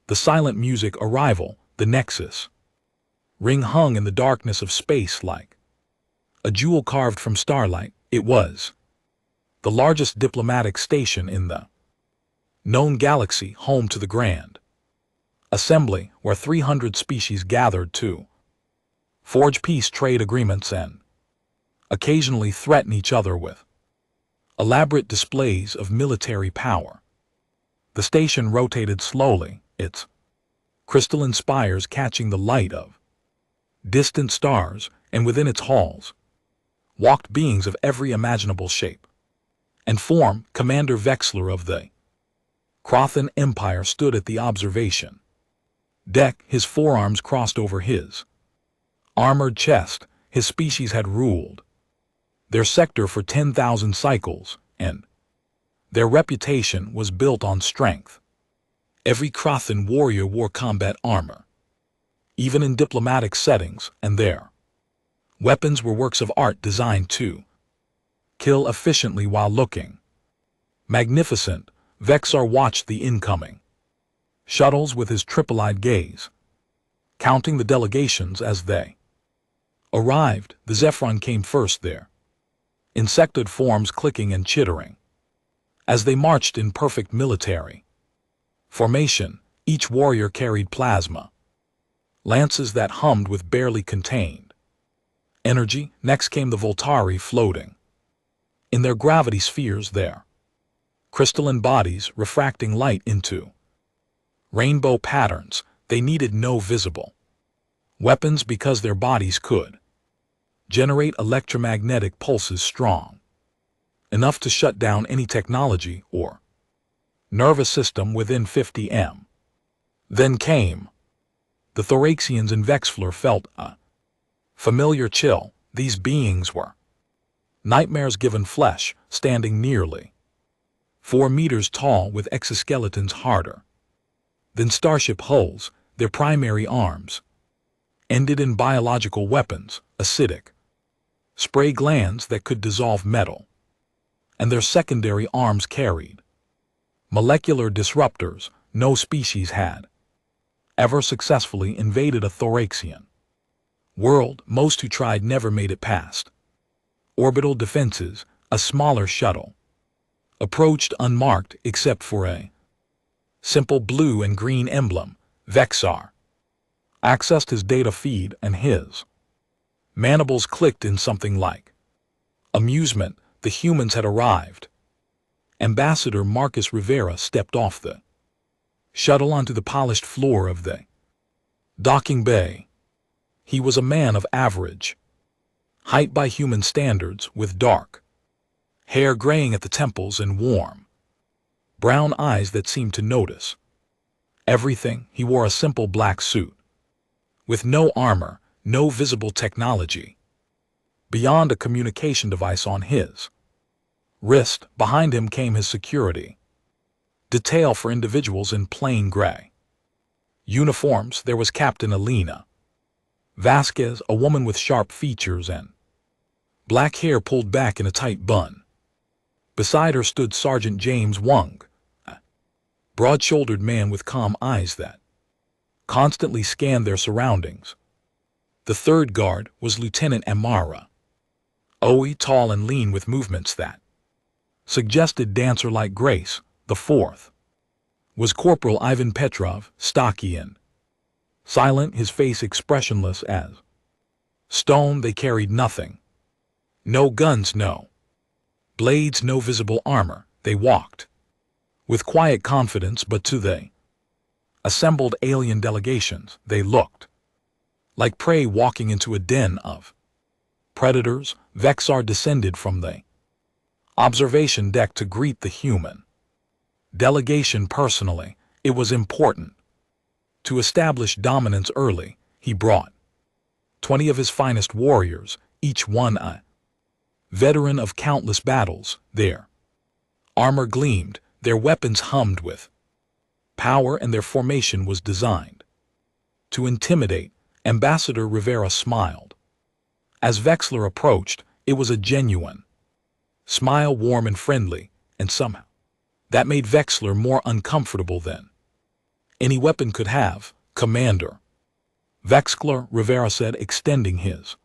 The silent music arrival, the nexus. Ring hung in the darkness of space like a jewel carved from starlight. It was the largest diplomatic station in the known galaxy, home to the Grand Assembly, where 300 species gathered to forge peace trade agreements and occasionally threaten each other with elaborate displays of military power. The station rotated slowly, its crystalline spires catching the light of distant stars, and within its halls walked beings of every imaginable shape and form. Commander Vexler of the Crothan Empire stood at the observation deck, his forearms crossed over his armored chest. His species had ruled their sector for 10,000 cycles, and their reputation was built on strength. Every Crothan warrior wore combat armor, even in diplomatic settings, and their weapons were works of art designed to kill efficiently while looking magnificent. Vexar watched the incoming shuttles with his triple-eyed gaze, counting the delegations as they arrived. The Zephyron came first, their insectoid forms clicking and chittering as they marched in perfect military formation. Each warrior carried plasma lances that hummed with barely contained energy. Next came the Voltari, floating in their gravity spheres, their crystalline bodies refracting light into rainbow patterns. They needed no visible weapons because their bodies could generate electromagnetic pulses strong enough to shut down any technology or nervous system within 50 m. Then came the Thoraxians, and Vexler felt a familiar chill. These beings were nightmares given flesh, standing nearly 4 meters tall with exoskeletons harder than starship hulls. Their primary arms ended in biological weapons, acidic spray glands that could dissolve metal, and their secondary arms carried molecular disruptors. No species had ever successfully invaded a Thoraxian world. Most who tried never made it past orbital defenses. A smaller shuttle approached unmarked except for a simple blue and green emblem. Vexar accessed his data feed, and his mandibles clicked in something like amusement. The humans had arrived. Ambassador Marcus Rivera stepped off the shuttle onto the polished floor of the docking bay. He was a man of average height by human standards, with dark hair graying at the temples and warm brown eyes that seemed to notice everything. He wore a simple black suit with no armor, no visible technology beyond a communication device on his wrist. Behind him came his security detail for individuals in plain gray uniforms. There was Captain Elena Vasquez, a woman with sharp features and black hair pulled back in a tight bun. Beside her stood Sergeant James Wong, a broad-shouldered man with calm eyes that constantly scanned their surroundings. The third guard was Lieutenant Amara Oe, tall and lean with movements that suggested dancer-like grace. The fourth was Corporal Ivan Petrov, stocky and silent, his face expressionless as stone. They carried nothing. No guns, no blades, no visible armor. They walked with quiet confidence, but to the assembled alien delegations, they looked like prey walking into a den of predators. Vexar descended from the observation deck to greet the human delegation personally. It was important to establish dominance early. He brought 20 of his finest warriors, each one a veteran of countless battles. Their armor gleamed, their weapons hummed with power, and their formation was designed to intimidate. Ambassador Rivera smiled as Vexler approached. It was a genuine smile, warm and friendly, and somehow that made Vexler more uncomfortable than Any weapon could have, Commander. Vexler Rivera said, extending his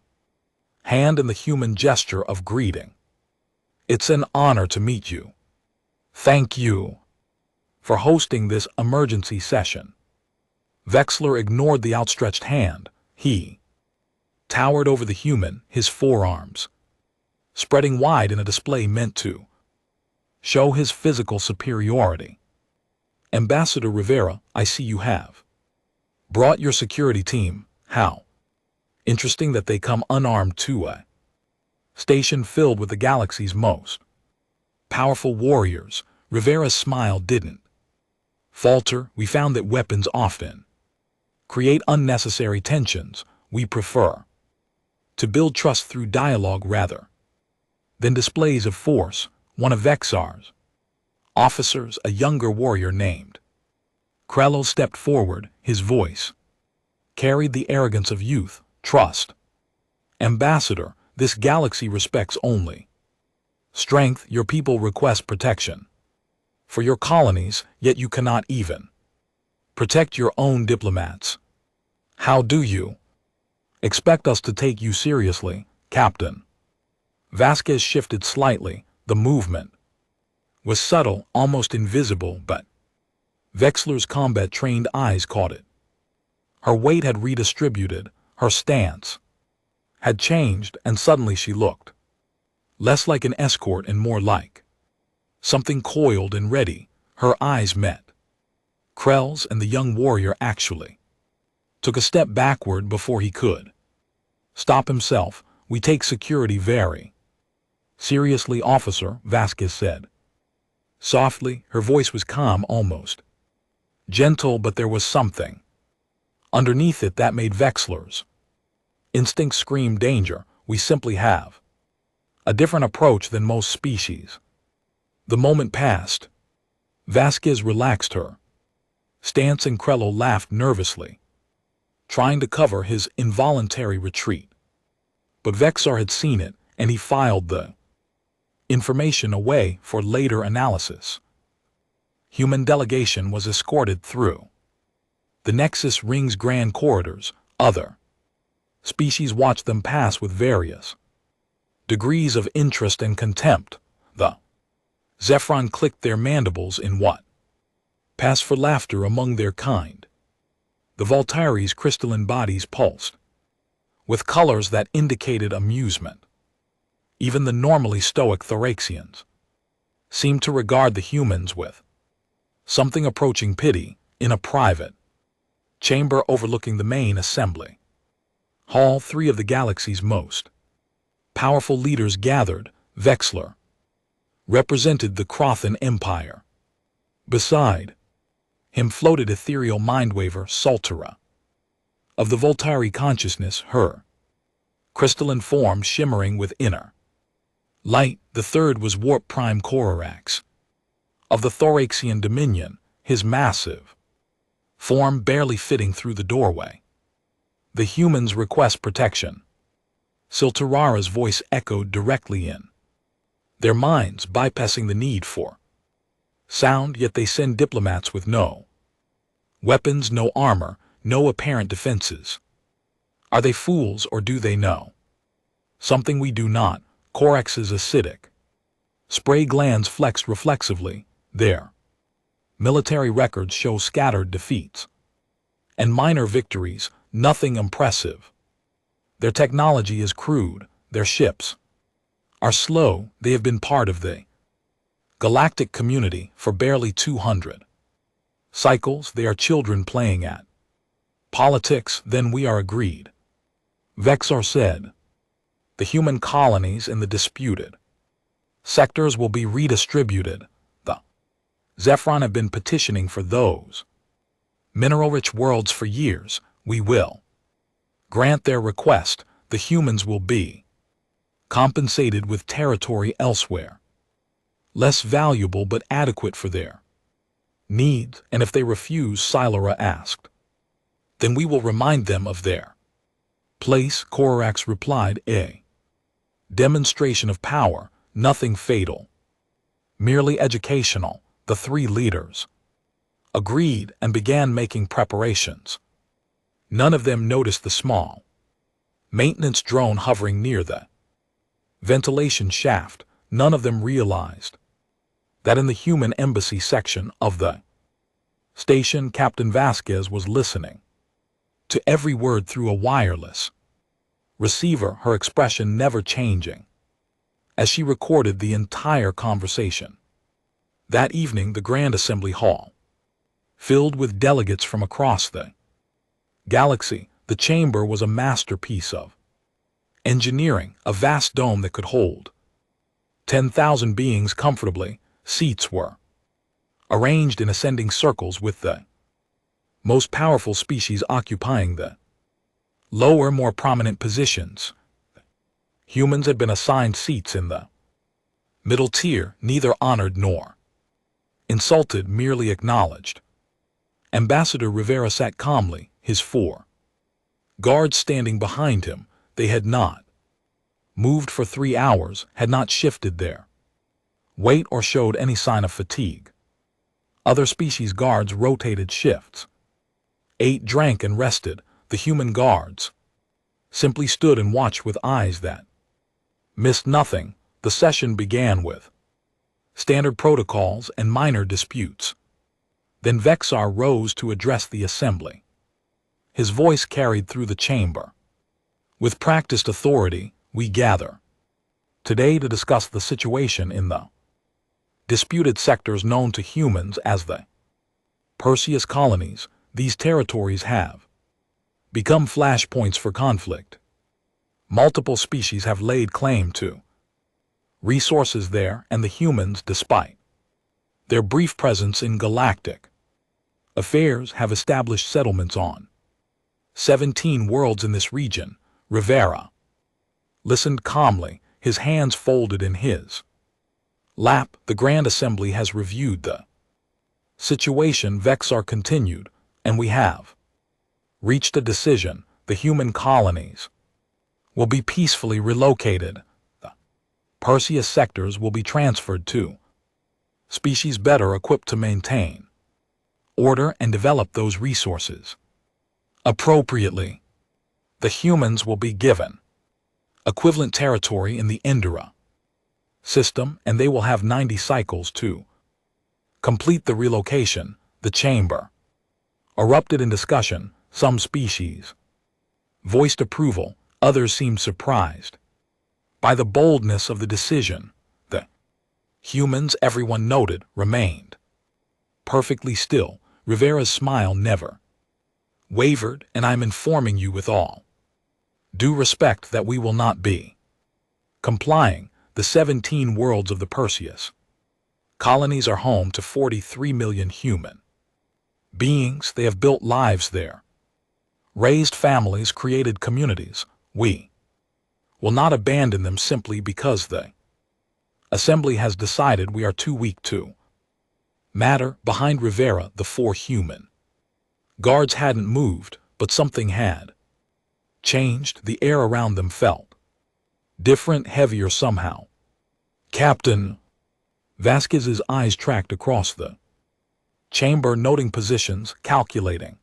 hand in the human gesture of greeting. It's an honor to meet you. Thank you for hosting this emergency session. Vexler ignored the outstretched hand. He towered over the human, his forearms spreading wide in a display meant to show his physical superiority. Ambassador Rivera, I see you have brought your security team. How interesting that they come unarmed to a station filled with the galaxy's most powerful warriors. Rivera's smile didn't falter. We found that weapons often create unnecessary tensions. We prefer to build trust through dialogue rather than displays of force. One of Vexar's officers, a younger warrior named Krello, stepped forward. His voice carried the arrogance of youth. Trust. Ambassador, this galaxy respects only strength. Your people request protection for your colonies, yet you cannot even protect your own diplomats. How do you expect us to take you seriously, Captain? Vasquez shifted slightly. The movement was subtle, almost invisible, but Vexler's combat-trained eyes caught it. Her weight had redistributed, her stance had changed, and suddenly she looked less like an escort and more like something coiled and ready. Her eyes met Krell's, and the young warrior actually took a step backward before he could stop himself. We take security very seriously, officer, Vasquez said softly. Her voice was calm, almost gentle, but there was something underneath it that made Vexler's instinct scream danger. We simply have a different approach than most species. The moment passed. Vasquez relaxed her stance and Krello laughed nervously, trying to cover his involuntary retreat. But Vexar had seen it, and he filed the information away for later analysis. Human delegation was escorted through the Nexus Ring's grand corridors. Other species watched them pass with various degrees of interest and contempt. The Zephyron clicked their mandibles in what passed for laughter among their kind. The Voltaire's crystalline bodies pulsed with colors that indicated amusement. Even the normally stoic Thoraxians seemed to regard the humans with something approaching pity. In a private chamber overlooking the main assembly hall, 3 of the galaxy's most powerful leaders gathered. Vexler represented the Crothan Empire. Beside him floated ethereal mindwaver Saltera of the Voltaire consciousness, her crystalline form shimmering with inner light. The third was Warp Prime Corax of the Thoraxian Dominion, his massive form barely fitting through the doorway. The humans request protection. Silterara's voice echoed directly in their minds, bypassing the need for sound, yet they send diplomats with no weapons, no armor, no apparent defenses. Are they fools, or do they know something we do not? Corax's acidic spray glands flexed reflexively. Their military records show scattered defeats and minor victories, nothing impressive. Their technology is crude, their ships are slow. They have been part of the galactic community for barely 200 cycles. They are children playing at politics. Then we are agreed, Vexar said. The human colonies in the disputed sectors will be redistributed. The Zephyron have been petitioning for those mineral-rich worlds for years. We will grant their request. The humans will be compensated with territory elsewhere, less valuable but adequate for their needs. And if they refuse, Silera asked, then we will remind them of their place. Corax replied, a demonstration of power, nothing fatal, merely educational. The 3 leaders agreed and began making preparations. None of them noticed the small maintenance drone hovering near the ventilation shaft. None of them realized that in the human embassy section of the station, Captain Vasquez was listening to every word through a wireless receiver, her expression never changing as she recorded the entire conversation. That evening, the Grand Assembly Hall, filled with delegates from across the galaxy, the chamber was a masterpiece of engineering, a vast dome that could hold 10,000 beings comfortably. Seats were arranged in ascending circles with the most powerful species occupying the lower, more prominent positions. Humans had been assigned seats in the middle tier, neither honored nor insulted, merely acknowledged. Ambassador Rivera sat calmly, his 4 guards standing behind him. They had not moved for 3 hours, had not shifted their weight or showed any sign of fatigue. Other species guards rotated shifts, ate, drank, and rested. The human guards simply stood and watched with eyes that missed nothing. The session began with standard protocols and minor disputes. Then Vexar rose to address the assembly. His voice carried through the chamber. With practiced authority, we gather today to discuss the situation in the disputed sectors known to humans as the Perseus colonies. These territories have become flashpoints for conflict. Multiple species have laid claim to resources there, and the humans, despite their brief presence in galactic affairs, have established settlements on 17 worlds in this region. Rivera listened calmly, his hands folded in his lap. The Grand Assembly has reviewed the situation, Vexar continued, and we have reached a decision. The human colonies will be peacefully relocated. The Perseus sectors will be transferred to species better equipped to maintain order and develop those resources appropriately. The humans will be given equivalent territory in the Endura system, and they will have 90 cycles to complete the relocation. The chamber erupted in discussion. Some species voiced approval, others seemed surprised by the boldness of the decision. The humans, everyone noted, remained perfectly still. Rivera's smile never wavered. And I'm informing you with all due respect that we will not be complying. The 17 worlds of the Perseus colonies are home to 43 million human beings. They have built lives there, raised families, created communities. We will not abandon them simply because the assembly has decided we are too weak to matter. Behind Rivera, the 4 human guards hadn't moved, but something had changed. The air around them felt different, heavier somehow. Captain Vasquez's eyes tracked across the chamber, noting positions, calculating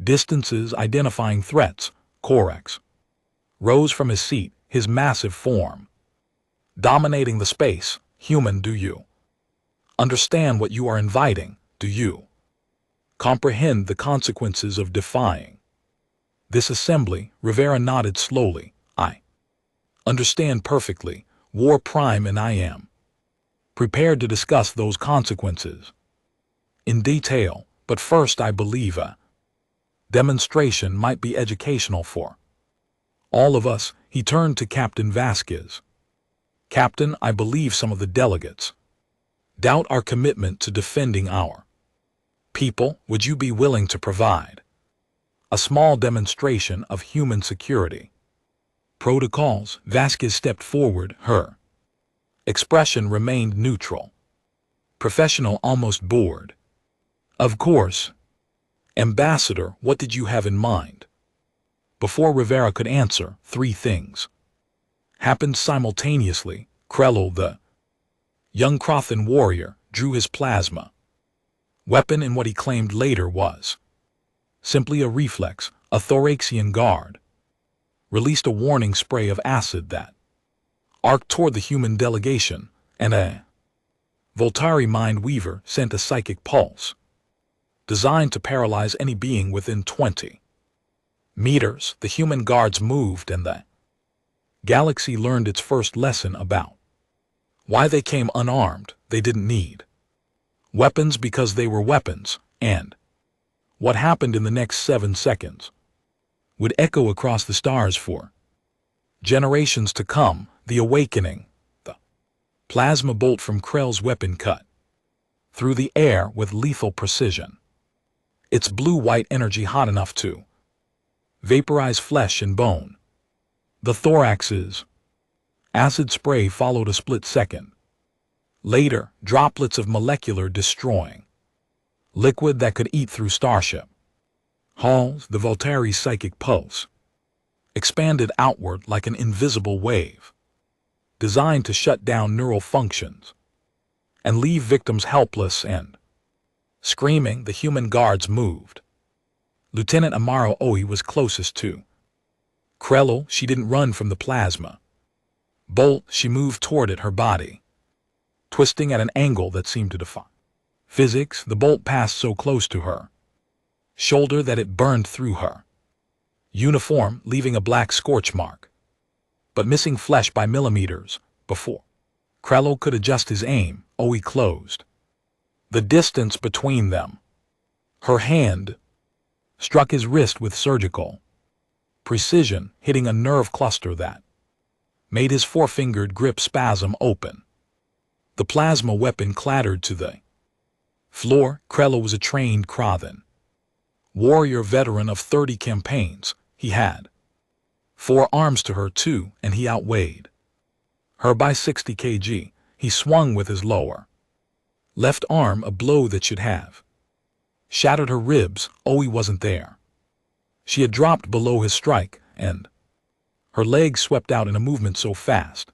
distances, identifying threats. Corax rose from his seat, his massive form dominating the space. Human, do you understand what you are inviting? Do you comprehend the consequences of defying this assembly? Rivera nodded slowly. I understand perfectly, War Prime, and I am prepared to discuss those consequences in detail. But first, I believe a demonstration might be educational for all of us. He turned to Captain Vasquez. Captain, I believe some of the delegates doubt our commitment to defending our people. Would you be willing to provide a small demonstration of human security protocols? Vasquez stepped forward. Her expression remained neutral, professional, almost bored. Of course. Ambassador, what did you have in mind? Before Rivera could answer, 3 things happened simultaneously. Krello, the young Crothan warrior, drew his plasma weapon in what he claimed later was simply a reflex. A Thoraxian guard released a warning spray of acid that arced toward the human delegation, and a Voltari mind weaver sent a psychic pulse designed to paralyze any being within 20 meters. The human guards moved, and the galaxy learned its first lesson about why they came unarmed. They didn't need weapons because they were weapons, and what happened in the next 7 seconds would echo across the stars for generations to come. The awakening. The plasma bolt from Krell's weapon cut through the air with lethal precision. Its blue-white energy hot enough to vaporize flesh and bone. The thorax's acid spray followed a split second later, droplets of molecular destroying liquid that could eat through starship halls. The Voltari's psychic pulse expanded outward like an invisible wave, designed to shut down neural functions and leave victims helpless and screaming. The human guards moved. Lieutenant Amaro Oe was closest to Krell. She didn't run from the plasma bolt. She moved toward it, her body twisting at an angle that seemed to defy physics. The bolt passed so close to her shoulder that it burned through her uniform, leaving a black scorch mark, but missing flesh by millimeters. Before Krell could adjust his aim, Oe closed the distance between them. Her hand struck his wrist with surgical precision, hitting a nerve cluster that made his four-fingered grip spasm open. The plasma weapon clattered to the floor. Krell was a trained Krathan warrior veteran of 30 campaigns. He had 4 arms to her too, and he outweighed her by 60 kg. He swung with his lower left arm, a blow that should have shattered her ribs. Oe wasn't there. She had dropped below his strike, and her legs swept out in a movement so fast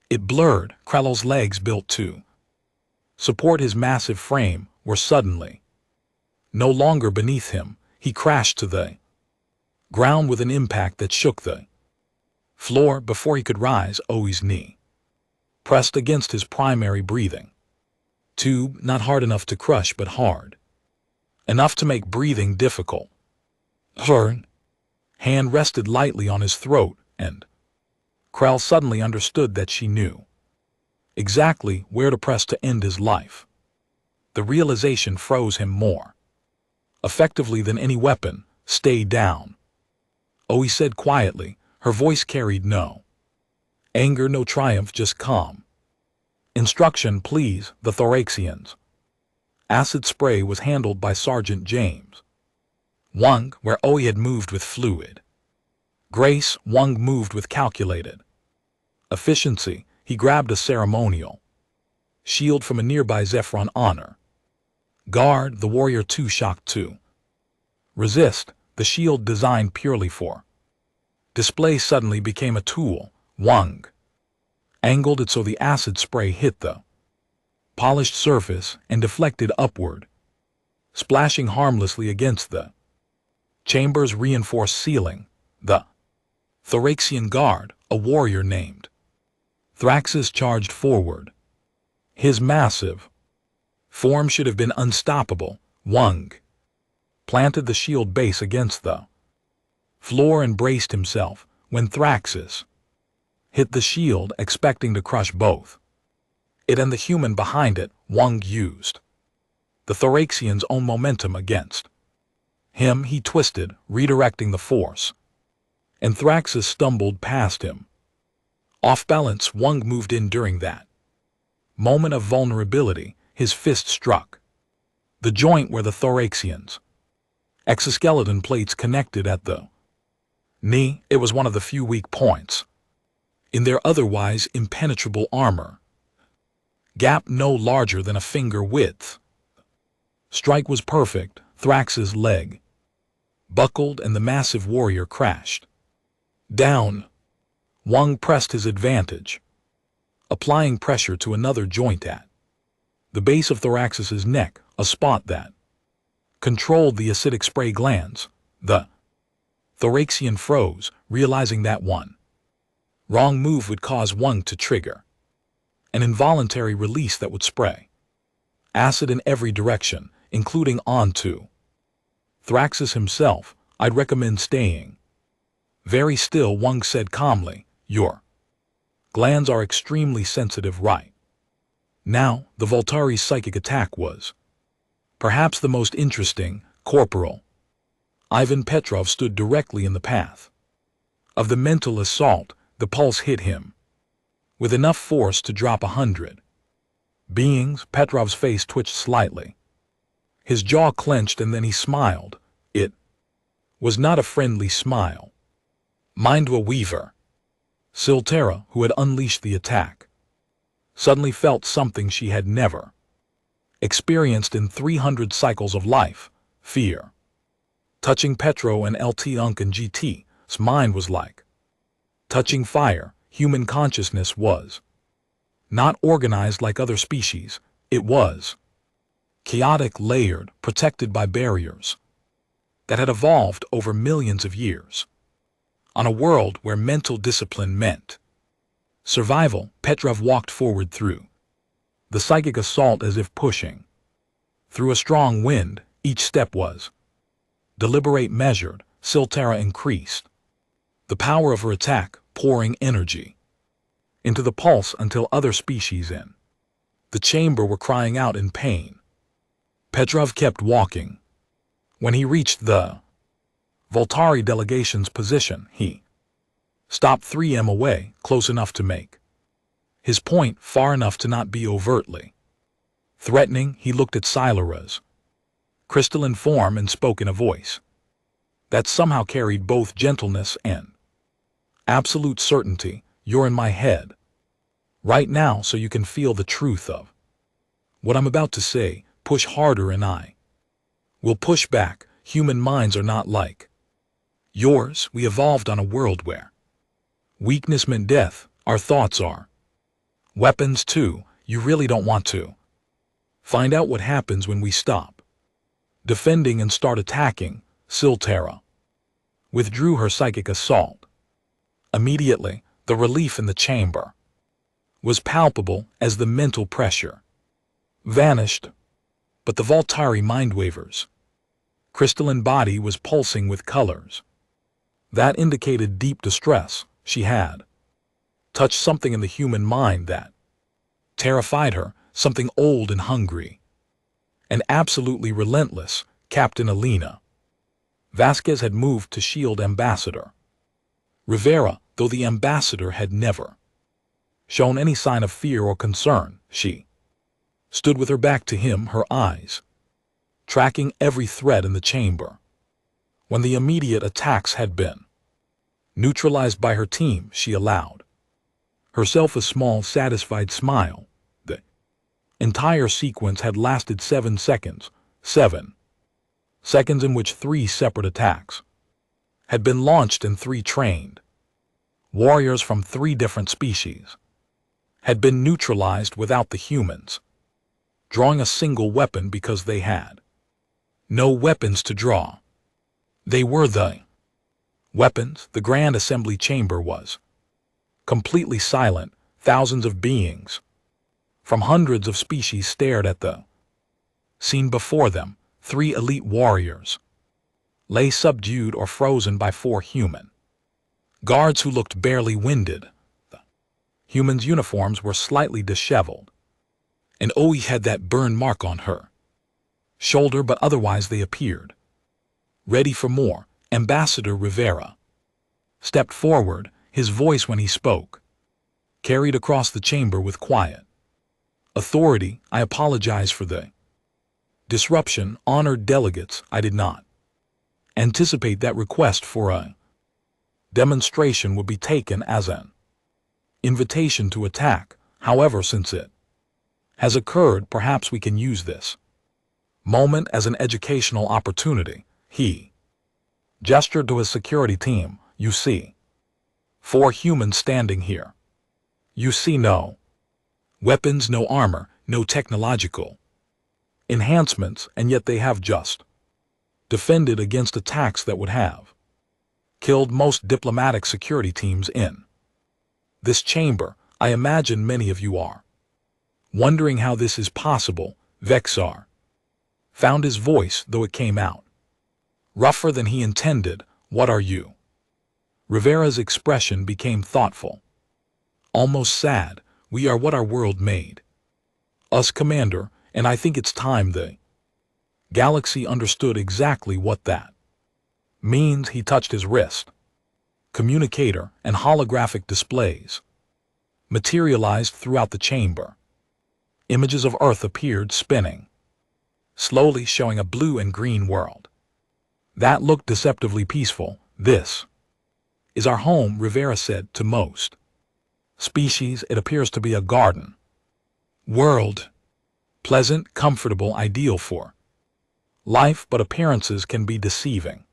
it blurred. Krell's legs, built to support his massive frame, were suddenly no longer beneath him. He crashed to the ground with an impact that shook the floor. Before he could rise, Oe's knee pressed against his primary breathing tube, not hard enough to crush, but hard enough to make breathing difficult. Her hand rested lightly on his throat, and Krell suddenly understood that she knew exactly where to press to end his life. The realization froze him more effectively than any weapon. Stay down, Oe said quietly. Her voice carried no anger, no triumph, just calm instruction. Please. The Thoraxians' acid spray was handled by Sergeant James Wang, where Oe had moved with fluid grace. Wang moved with calculated efficiency. He grabbed a ceremonial shield from a nearby Zephyron honor guard. The warrior, too shocked to resist. The shield, designed purely for display, suddenly became a tool. Wang angled it so the acid spray hit the polished surface and deflected upward, splashing harmlessly against the chamber's reinforced ceiling. The Thoraxian guard, a warrior named Thraxus, charged forward. His massive form should have been unstoppable. Wang planted the shield base against the floor and braced himself when Thraxus hit the shield, expecting to crush both it and the human behind it. Wang used the Thoraxian's own momentum against him. He twisted, redirecting the force, and Thraxus stumbled past him. Off balance, Wang moved in during that moment of vulnerability. His fist struck the joint where the Thoraxian's exoskeleton plates connected at the knee. It was one of the few weak points in their otherwise impenetrable armor. Gap no larger than a finger width. Strike was perfect. Thrax's leg buckled and the massive warrior crashed down. Wang pressed his advantage, applying pressure to another joint at the base of Thraxus's neck. a spot that controlled the acidic spray glands. The thoracian froze, realizing that one wrong move would cause one to trigger an involuntary release that would spray acid in every direction, including onto Thraxus himself. I'd recommend staying very still, Wang said calmly. Your glands are extremely sensitive right now. The Voltari's psychic attack was perhaps the most interesting. Corporal Ivan Petrov stood directly in the path of the mental assault. The pulse hit him with enough force to drop 100 beings. Petrov's face twitched slightly. His jaw clenched, and then he smiled. It was not a friendly smile. Mindwa Weaver Silterra, who had unleashed the attack, suddenly felt something she had never experienced in 300 cycles of life: fear. Touching Petro and LT Unk and GT's mind was like touching fire. Human consciousness was not organized like other species. It was chaotic, layered, protected by barriers that had evolved over millions of years. On a world where mental discipline meant survival, Petrov walked forward through the psychic assault as if pushing through a strong wind. Each step was deliberate, measured. Silterra increased the power of her attack, pouring energy into the pulse until other species in the chamber were crying out in pain. Petrov kept walking. When he reached the Voltari delegation's position, he stopped 3 m away, close enough to make his point, far enough to not be overtly threatening. He looked at Silara's crystalline form and spoke in a voice that somehow carried both gentleness and absolute certainty. You're in my head right now, so you can feel the truth of what I'm about to say. Push harder and I will push back. Human minds are not like yours. We evolved on a world where weakness meant death. Our thoughts are weapons too. You really don't want to find out what happens when we stop defending and start attacking. Silterra withdrew her psychic assault. Immediately, the relief in the chamber was palpable as the mental pressure vanished. But the Voltari mindwaver's crystalline body was pulsing with colors that indicated deep distress. She had touched something in the human mind that terrified her, something old and hungry and absolutely relentless. Captain Elena Vasquez had moved to shield Ambassador Rivera, though the ambassador had never shown any sign of fear or concern. She stood with her back to him, her eyes tracking every thread in the chamber. When the immediate attacks had been neutralized by her team, she allowed herself a small, satisfied smile. The entire sequence had lasted 7 seconds. 7 seconds in which 3 separate attacks had been launched, and 3 trained warriors from 3 different species had been neutralized without the humans drawing a single weapon, because they had no weapons to draw. They were the weapons. The Grand Assembly Chamber was completely silent. Thousands of beings from hundreds of species stared at the scene before them. 3 elite warriors lay subdued or frozen by 4 human guards who looked barely winded. The humans' uniforms were slightly disheveled, and Oe had that burn mark on her shoulder, but otherwise they appeared ready for more. Ambassador Rivera stepped forward. His voice, when he spoke, carried across the chamber with quiet authority. I apologize for the disruption. Honored delegates, I did not anticipate that request for a demonstration would be taken as an invitation to attack. However, since it has occurred, perhaps we can use this moment as an educational opportunity. He gestured to his security team. You see 4 humans standing here. You see no weapons, no armor, no technological enhancements, and yet they have just defended against attacks that would have killed most diplomatic security teams in this chamber. I imagine many of you are wondering how this is possible. Vexar found his voice, though it came out rougher than he intended. What are you? Rivera's expression became thoughtful, almost sad. We are what our world made us, Commander, and I think it's time the galaxy understood exactly what that means. He touched his wrist. Communicator and holographic displays materialized throughout the chamber. Images of Earth appeared, spinning slowly, showing a blue and green world that looked deceptively peaceful. This is our home, Rivera said. To most species, it appears to be a garden world, pleasant, comfortable, ideal for life, but appearances can be deceiving.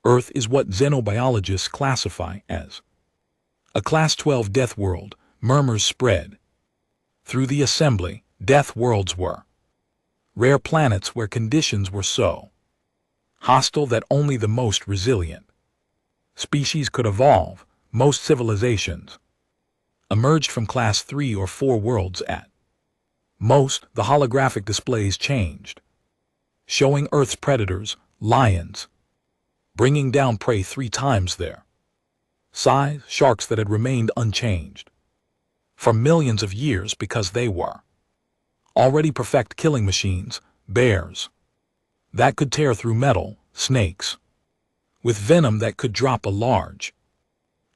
Earth is what xenobiologists classify as a Class 12 death world. Murmurs spread through the assembly. Death worlds were rare planets where conditions were so hostile that only the most resilient species could evolve. Most civilizations emerged from Class 3 or 4 worlds at most. The holographic displays changed, showing Earth's predators, lions, bringing down prey 3 times their size, sharks that had remained unchanged for millions of years because they were already perfect killing machines, bears that could tear through metal, snakes with venom that could drop a large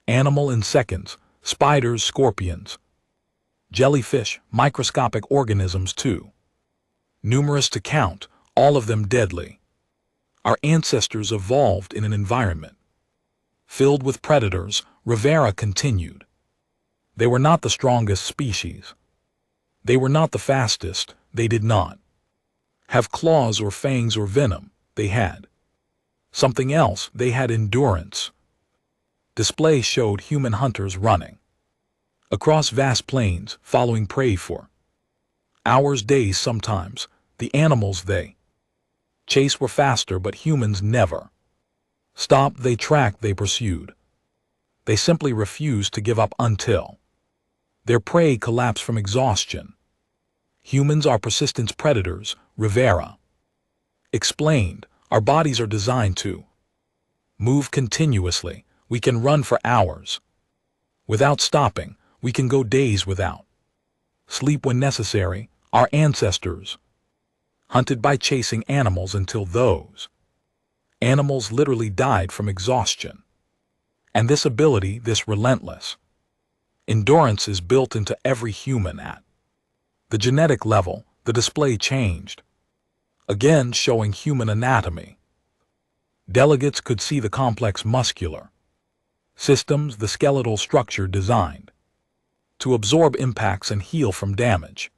animal in seconds, spiders, scorpions, jellyfish, microscopic organisms too numerous to count, all of them deadly. Our ancestors evolved in an environment filled with predators, Rivera continued. They were not the strongest species. They were not the fastest. They did not have claws or fangs or venom. They had something else. They had endurance. Display showed human hunters running across vast plains, following prey for hours, days sometimes. The animals they chased were faster, but humans never stopped. They tracked, they pursued. They simply refused to give up until their prey collapsed from exhaustion. Humans are persistent predators, Rivera explained. Our bodies are designed to move continuously. We can run for hours without stopping. We can go days without sleep when necessary. Our ancestors hunted by chasing animals until those animals literally died from exhaustion. And this ability, this relentless endurance, is built into every human at the genetic level. The display changed, again showing human anatomy. Delegates could see the complex muscular systems, the skeletal structure designed to absorb impacts and heal from damage,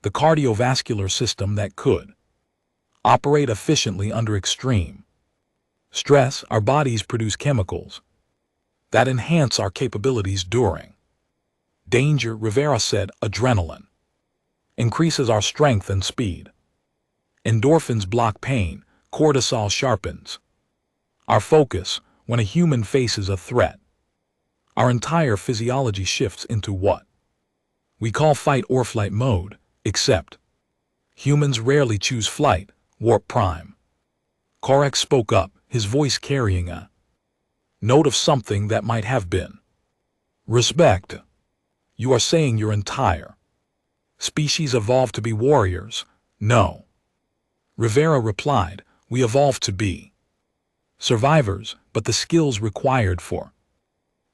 the cardiovascular system that could operate efficiently under extreme stress. Our bodies produce chemicals that enhance our capabilities during danger, Rivera said. Adrenaline increases our strength and speed. Endorphins block pain. Cortisol sharpens our focus. When a human faces a threat, our entire physiology shifts into what we call fight or flight mode, except humans rarely choose flight. Warp Prime Korak spoke up, his voice carrying a note of something that might have been respect. You are saying your entire species evolved to be warriors? No, Rivera replied. We evolved to be survivors, but the skills required for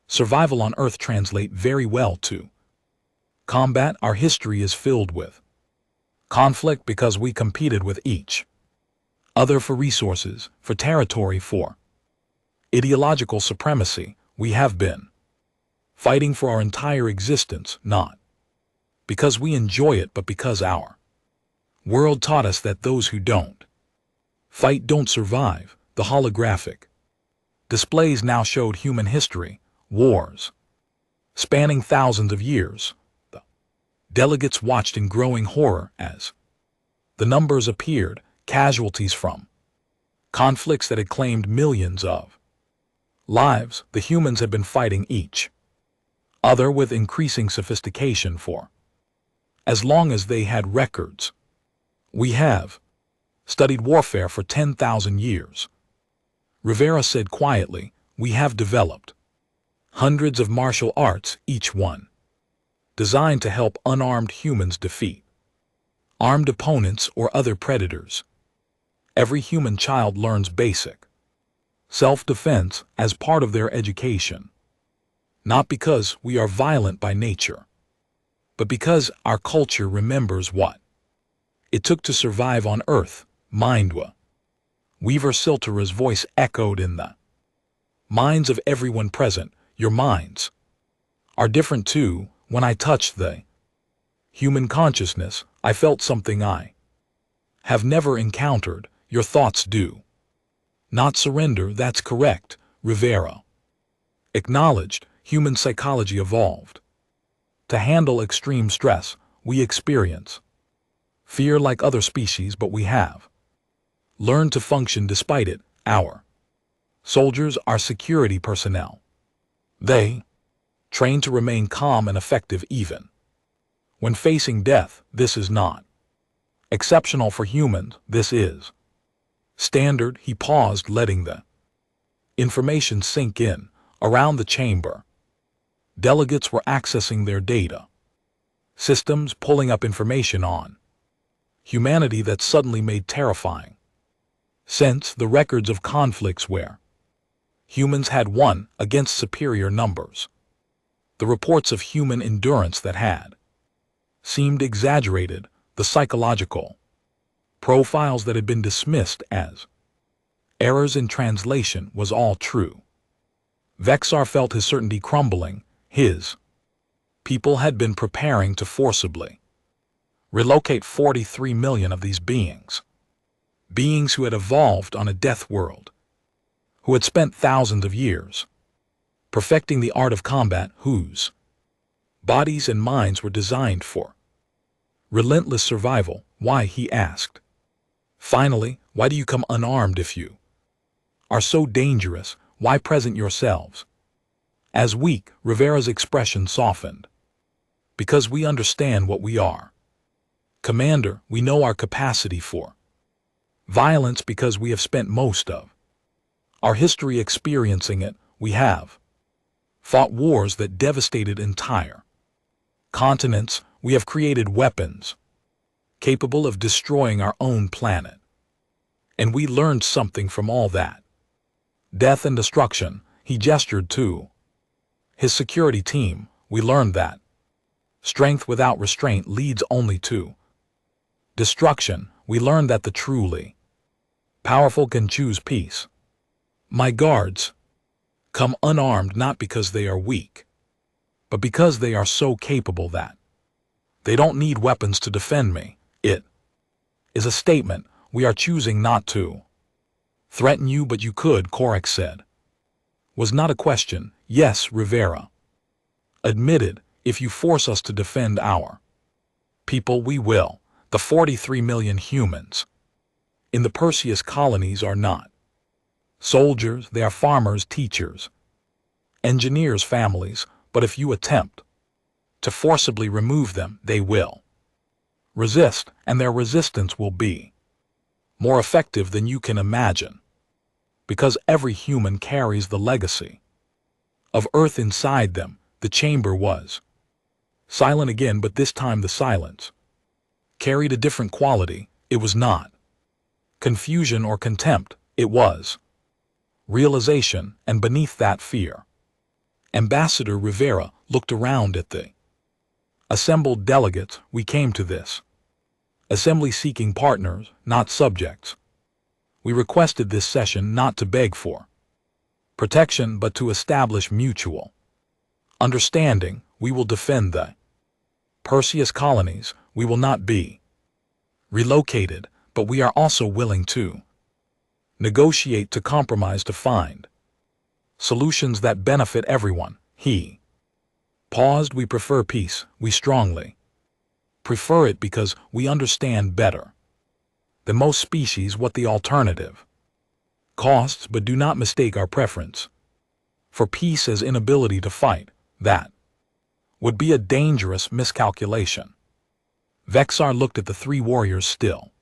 survival on Earth translate very well to combat. Our history is filled with conflict because we competed with each other for resources, for territory, for ideological supremacy. We have been fighting for our entire existence, not because we enjoy it, but because our world taught us that those who don't fight don't survive. The holographic displays now showed human history, wars spanning thousands of years. The delegates watched in growing horror as The numbers appeared, casualties from conflicts that had claimed millions of lives the humans had been fighting each other with increasing sophistication for as long as they had records. We have studied warfare for 10,000 years. Rivera said quietly, we have developed hundreds of martial arts, each one designed to help unarmed humans defeat armed opponents or other predators. Every human child learns basic self-defense as part of their education. Not because we are violent by nature, but because our culture remembers what it took to survive on Earth. Mindwa. Weaver Siltera's voice echoed in the minds of everyone present. Your minds are different too. When I touched the human consciousness, I felt something I have never encountered. Your thoughts do not surrender. That's correct, Rivera acknowledged. Human psychology evolved to handle extreme stress. We experience fear like other species, but we have learned to function despite it. Our soldiers are security personnel. They train to remain calm and effective even when facing death. This is not exceptional for humans. This is standard. He paused, letting the information sink in. Around the chamber, delegates were accessing their data systems, pulling up information on humanity that suddenly made terrifying sense. The records of conflicts where humans had won against superior numbers. The reports of human endurance that had seemed exaggerated. The psychological profiles that had been dismissed as errors in translation was all true. Vexar felt his certainty crumbling. His people had been preparing to forcibly relocate 43 million of these beings who had evolved on a death world, who had spent thousands of years perfecting the art of combat, whose bodies and minds were designed for relentless survival. Why, he asked. Finally, why do you come unarmed if you are so dangerous? Why present yourselves as weak? Rivera's expression softened. Because we understand what we are. Commander, we know our capacity for violence because we have spent most of our history experiencing it. We have fought wars that devastated entire continents. We have created weapons capable of destroying our own planet. And we learned something from all that death and destruction. He gestured to his security team. We learned that strength without restraint leads only to destruction. We learned that the truly powerful can choose peace. My guards come unarmed not because they are weak, but because they are so capable that they don't need weapons to defend me. It is a statement. We are choosing not to threaten you, but you could, Korak said. Was not a question. Yes, Rivera admitted, if you force us to defend our people, we will. The 43 million humans in the Perseus colonies are not soldiers. They are farmers, teachers, engineers, families. But if you attempt to forcibly remove them, they will resist, and their resistance will be more effective than you can imagine. Because every human carries the legacy of Earth inside them. The chamber was silent again, but this time the silence carried a different quality. It was not confusion or contempt. It was realization, and beneath that fear, Ambassador Rivera looked around at the assembled delegates. We came to this assembly seeking partners, not subjects. We requested this session not to beg for protection, but to establish mutual understanding. We will defend the Perseus colonies. We will not be relocated, but we are also willing to negotiate, to compromise, to find solutions that benefit everyone. He paused. We prefer peace. We strongly prefer it because we understand better than most species what the alternative costs, but do not mistake our preference for peace as inability to fight. That would be a dangerous miscalculation. Vexar looked at the three warriors still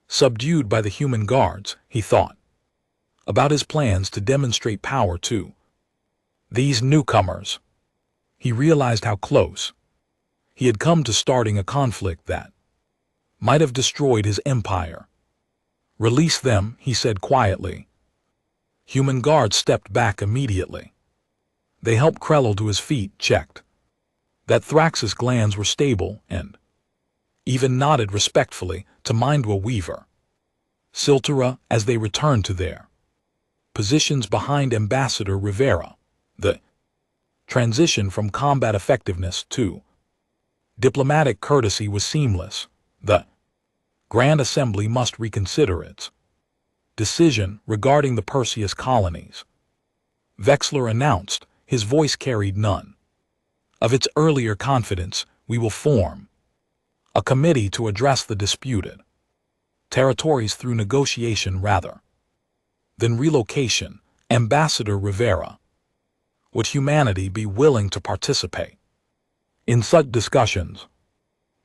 subdued by the human guards. He thought about his plans to demonstrate power to these newcomers. He realized how close he had come to starting a conflict that might have destroyed his empire. Release them, he said quietly. Human guards stepped back immediately. They helped Krell to his feet, checked that Thrax's glands were stable, and even nodded respectfully to Mindwa Weaver Siltera as they returned to their positions behind Ambassador Rivera. The transition from combat effectiveness to diplomatic courtesy was seamless. The Grand Assembly must reconsider its decision regarding the Perseus colonies, Vexler announced. His voice carried none of its earlier confidence. We will form a committee to address the disputed territories through negotiation rather than relocation. Ambassador Rivera, would humanity be willing to participate in such discussions?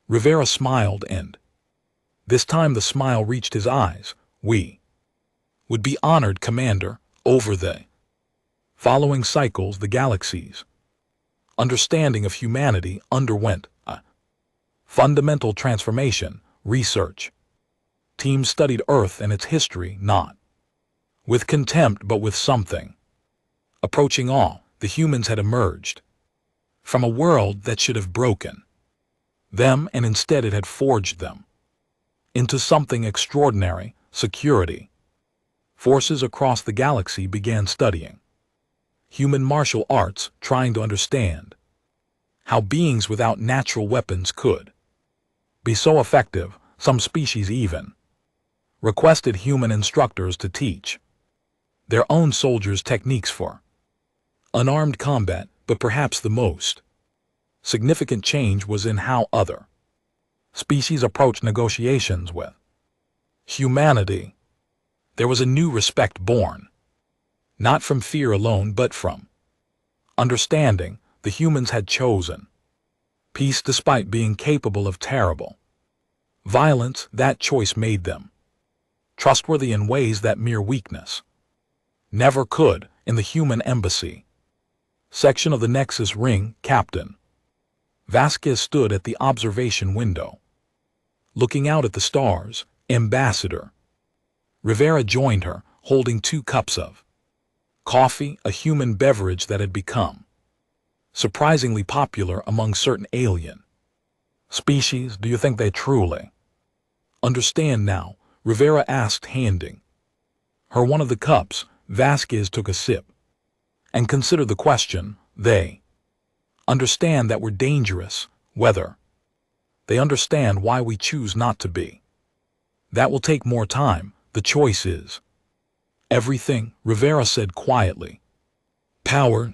Rivera smiled, and this time the smile reached his eyes. We would be honored, Commander. Over the following cycles, the galaxy's understanding of humanity underwent a fundamental transformation. Research teams studied Earth and its history, not with contempt but with something approaching awe. The humans had emerged from a world that should have broken them, and instead it had forged them into something extraordinary. Security forces across the galaxy began studying human martial arts, trying to understand how beings without natural weapons could be so effective. Some species even requested human instructors to teach their own soldiers techniques for unarmed combat, but perhaps the most significant change was in how other species approached negotiations with humanity. There was a new respect born not from fear alone but from understanding. The humans had chosen peace despite being capable of terrible violence. That choice made them trustworthy in ways that mere weakness never could. In the human embassy section of the Nexus ring, Captain Vasquez stood at the observation window, looking out at the stars. Ambassador Rivera joined her, holding 2 cups of coffee, a human beverage that had become surprisingly popular among certain alien species. Do you think they truly understand now? Rivera asked, handing her one of the cups. Vasquez took a sip and considered the question. They understand that we're dangerous, whether they understand why we choose not to be. That will take more time. The choice is everything, Rivera said quietly. Power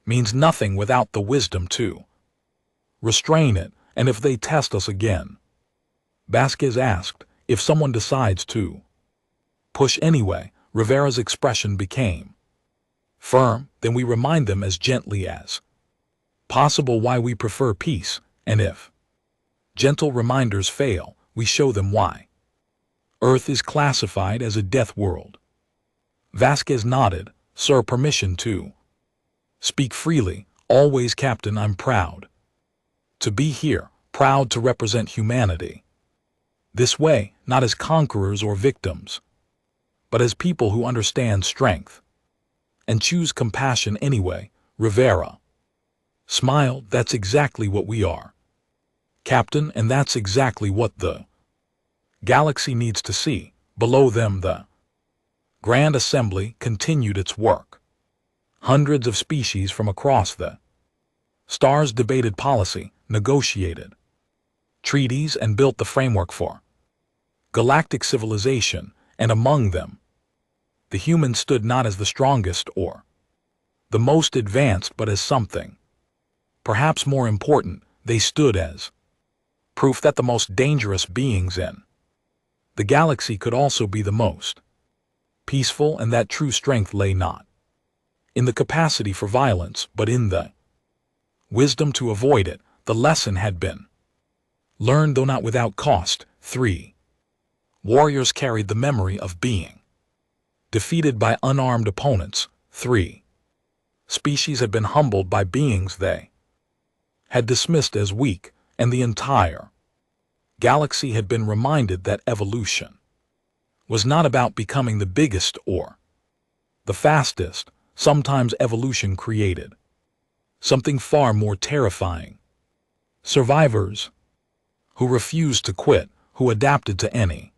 means nothing without the wisdom to restrain it. And if they test us again? Vasquez asked. If someone decides to push anyway, Rivera's expression became firm. Then we remind them as gently as possible why we prefer peace, and if gentle reminders fail, we show them why Earth is classified as a death world. Vasquez nodded. Sir, permission to speak freely. Always, Captain. I'm proud to be here, proud to represent humanity this way, not as conquerors or victims, but as people who understand strength and choose compassion anyway. Rivera smiled. That's exactly what we are, Captain, and that's exactly what the galaxy needs to see. Below them, the Grand Assembly continued its work. Hundreds of species from across the stars debated policy, negotiated treaties, and built the framework for galactic civilization. And among them, the humans stood not as the strongest or the most advanced, but as something perhaps more important. They stood as proof that the most dangerous beings in The galaxy could also be the most peaceful, and that true strength lay not in the capacity for violence, but in the wisdom to avoid it. The lesson had been learned, though not without cost. 3. Warriors carried the memory of being defeated by unarmed opponents. 3. Species had been humbled by beings they had dismissed as weak, and the entire galaxy had been reminded that evolution was not about becoming the biggest or the fastest. Sometimes evolution created something far more terrifying. Survivors who refused to quit, who adapted to any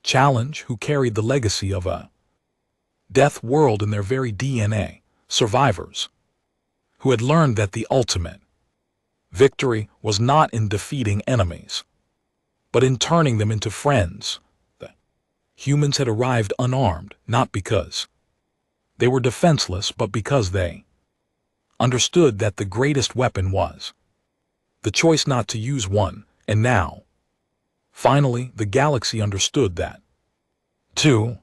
challenge, who carried the legacy of a death world in their very DNA. Survivors who had learned that the ultimate victory was not in defeating enemies, but in turning them into friends. The humans had arrived unarmed, not because they were defenseless, but because they understood that the greatest weapon was the choice not to use one. And now, finally, the galaxy understood that, too.